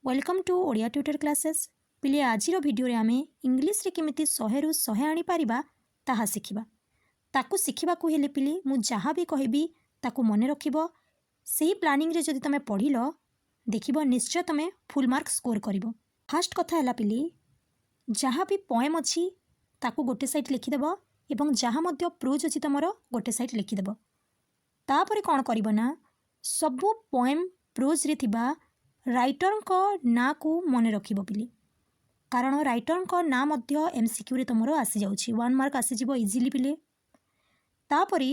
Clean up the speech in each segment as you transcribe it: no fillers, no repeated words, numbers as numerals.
Welcome to Odia tutor classes पिले आज video रे आमे इंग्लिश रे केमिति 100 रु 100 आनी पारिबा ताहा सिखिबा ताकू सिखिबा को हेले पिले मु जहा भी कहबी ताकू मने रखिबो सेही प्लानिंग रे जदि तमे पढिलो देखिबो निश्चय तमे फुल मार्क स्कोर करिवो। फर्स्ट कथा हला पिले जहा भी पोएम अछि ताकू गोटे साइड लिखि देबो एवं जहा मध्य प्रोज अछि तमरो गोटे साइड लिखि देबो। तापरे कोन करिवो ना सबु पोएम प्रोज रे थिबा राइटर को ना को मन रखिबो पिले कारण राइटर को ना मध्य एमसीक्यू रे तमरो आसी जाउछि 1 मार्क आसी जिवो इजीली पिले। तापरे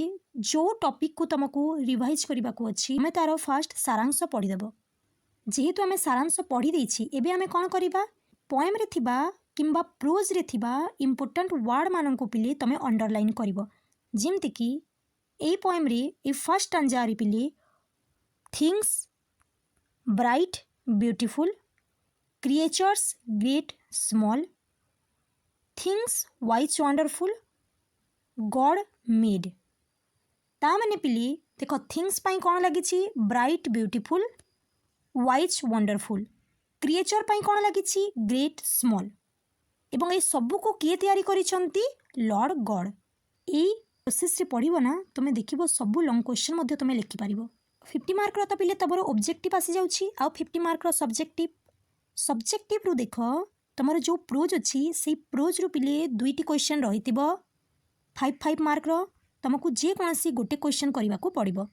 जो टॉपिक को तुमको रिवाइज करबा को अछि हमें तारो फर्स्ट सारांश पढ़ी देबो। जेहेतु हमें सारांश पढ़ी देछि एबे हमें कोन करिबा पोएम रे थिबा किंबा प्रोज रे थिबा इंपोर्टेंट वर्ड मानन को पिले तमे अंडरलाइन करिवो। जेमति कि ए पोएम रे ए फर्स्ट स्टैंजा रे पिले things bright beautiful, creatures great small, things wise wonderful, God made। ता माने पिली देखो थिंग्स पाई कौन लगी bright beautiful wise wonderful, creature पाई कौन लगी ग्रेट स्मॉल एवं ये सबू को किए तैयारी करिसंती लॉर्ड गॉड। ए प्रोसेस रे पढ़िबो ना तुमे देखिबो सबू लॉन्ग क्वेश्चन मध्ये तुमे लिखि पारिबो। 50 मार्क रो तो पिले तमर ऑब्जेक्टिव आसी जाउछि आ 50 मार्क रो सब्जेक्टिव रु देखो तमर जो प्रोज अछि से प्रोज रु पिले दुईटी क्वेश्चन रहितिबो 5 मार्क रो तुमको जे कोनसी गोटे क्वेश्चन करबा को पड़िबो।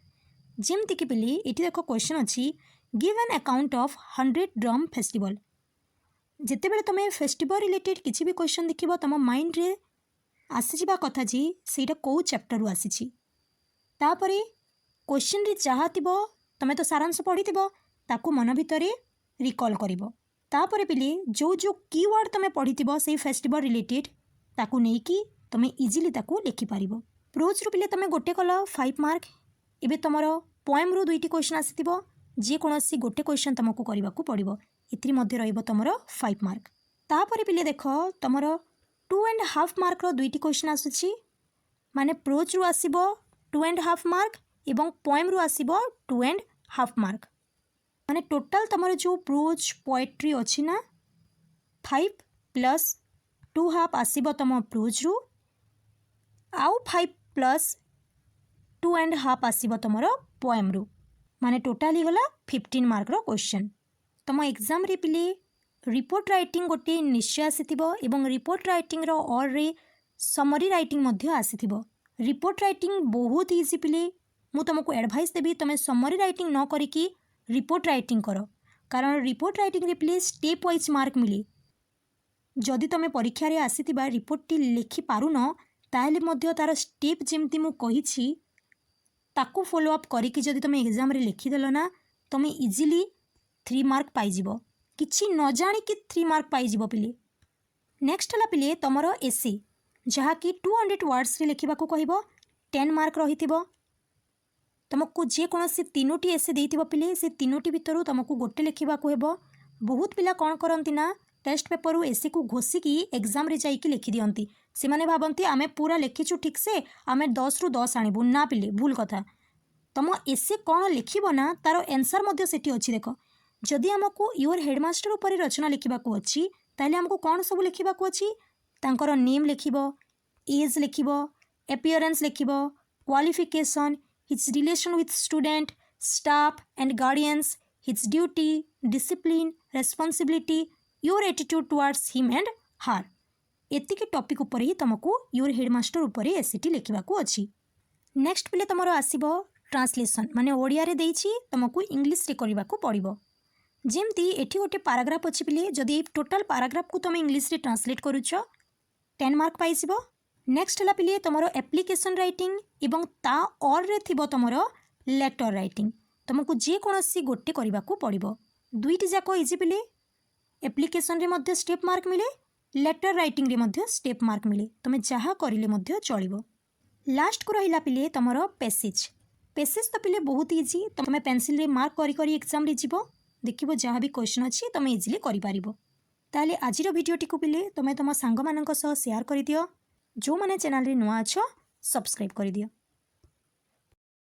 जेमति कि पिले एठी देखो क्वेश्चन अछि give an account of 100 drum festival. जेते बेले तमे फेस्टिवल रिलेटेड किछि भी क्वेश्चन देखिबो तम माइंड रे आसी जिबा कथा जी सेटा को चैप्टर रु आसीछि। तापरे क्वेश्चन रे जहा थिबो तमे तो सारांश पढ़ी थिबो ताकू मन भितरे रिकॉल करिवो। तापरे पिले जो जो कीवर्ड तमे पढ़ी थिबो से फेस्टिवल रिलेटेड ताकू नै कि तमे इजीली ताकू लिखि पारिबो। प्रोज रु पिले तमे गोटे कलो 5 मार्क एबे तमरो पोएम रु दुईटी क्वेश्चन आसीथिबो जे कोनोसी गोटे क्वेश्चन तमको करबा को पड़िबो इतरी मध्ये रहइबो तमरो 5 मार्क। तापरे पिले देखो तमरो 2.5 मार्क रो दुईटी क्वेश्चन आसुछि माने प्रोज रु आसीबो 2.5 मार्क एवं पोएम रु आसीबो 2.5 मार्क माने टोटल तमरो जो प्रोज पोएट्री अछि ना 5 प्लस 2.5 आसीबो तम प्रोज रु आउ 5 प्लस 2.5 आसीबो तमरो पोएम रु माने टोटल ही गला 15 मार्क रो क्वेश्चन। तम एग्जाम रे पिले रिपोर्ट राइटिंग गोटे निश्चय आसीथिबो एवं रिपोर्ट राइटिंग रो और रे समरी राइटिंग मध्ये आसीथिबो। रिपोर्ट राइटिंग बहुत इजी पिले मु तुमको एडवाइस देबी तुम समरी राइटिंग न करिकी रिपोर्ट राइटिंग करो कारण रिपोर्ट राइटिंग रे प्लीज स्टेप वाइज मार्क मिले। जदि तुम परीक्षा रे आसीथिबा रिपोर्ट टी लिखि पारुन ताहेले मध्य तार स्टेप जेमती मु कहिछि ताकू फॉलो अप करिकी जदि तुम एग्जाम रे लिखि देलो ना तुम इजीली 3 मार्क पाई जिवो किछि न जानि कि 3 मार्क पाई जिवो पिले। नेक्स्ट हला पिले तमरो एसे जहा कि 200 वर्ड्स रे लिखिबा को कहिबो 10 मार्क रहिथिबो। तुमको जे कोनोसी तीनोटी एसे देइथिबो पिले से तीनोटी भितरु तुमको गोटे लिखिबा को हेबो। बहुत पिला कोन करंती ना टेस्ट पेपर रु एसे को घोषिकी एग्जाम रे जाइकी लिखि दियंती से माने भाबंती आमे पूरा लिखिछु ठीक से आमे 10 रु 10 आनिबु ना पिले भूल कथा। तुम एसे कोन लिखिबो ना तारो आंसर मध्ये सेठी अछि देखो जदि हमको योर हेडमास्टर ऊपर रचना लिखिबा को अछि ताले हमको कोन सब लिखिबा को अछि तांकर नेम लिखिबो एज लिखिबो अपीयरेंस लिखिबो qualification his relation with student, staff and guardians, his duty, discipline, responsibility, your attitude towards him and her। एतिके टॉपिक ऊपर ही तुमको योर हेडमास्टर ऊपर एसीटी लिखिबा को अछि। नेक्स्ट पिले तमरो आसीबो ट्रांसलेशन माने ओडिया रे देइछि तुमको इंग्लिश रे करबा को पड़िबो। जेमती एठी गोटे पैराग्राफ अछि पिले जदि टोटल पैराग्राफ को तुम इंग्लिश रे ट्रांसलेट करूछो 10 मार्क पाइसिबो। नेक्स्ट हला पिले तमरो एप्लिकेशन राइटिंग एवं ता और रे थिबो तमरो लेटर राइटिंग तुमको जे कोनोसी गोटे करबा को पड़िबो। दुईटी जाको इजी पिले एप्लिकेशन रे मध्ये स्टेप मार्क मिले लेटर राइटिंग रे मध्ये स्टेप मार्क मिले तुमे जहा करिले मध्ये चलिबो। लास्ट को रहिला पिले तमरो पैसेज तो पिले बहुत इजी तुमे पेंसिल रे मार्क करी करी एग्जाम रे जिवो देखिबो जहा भी क्वेश्चन अछि तुमे इजीली करि पारिबो। ताले आजिरो भिडियोटी को पिले तुमे तम सांग मानक सह शेयर करि दियो जो माने चैनल रे नुआ अछो सब्सक्राइब करि दियो।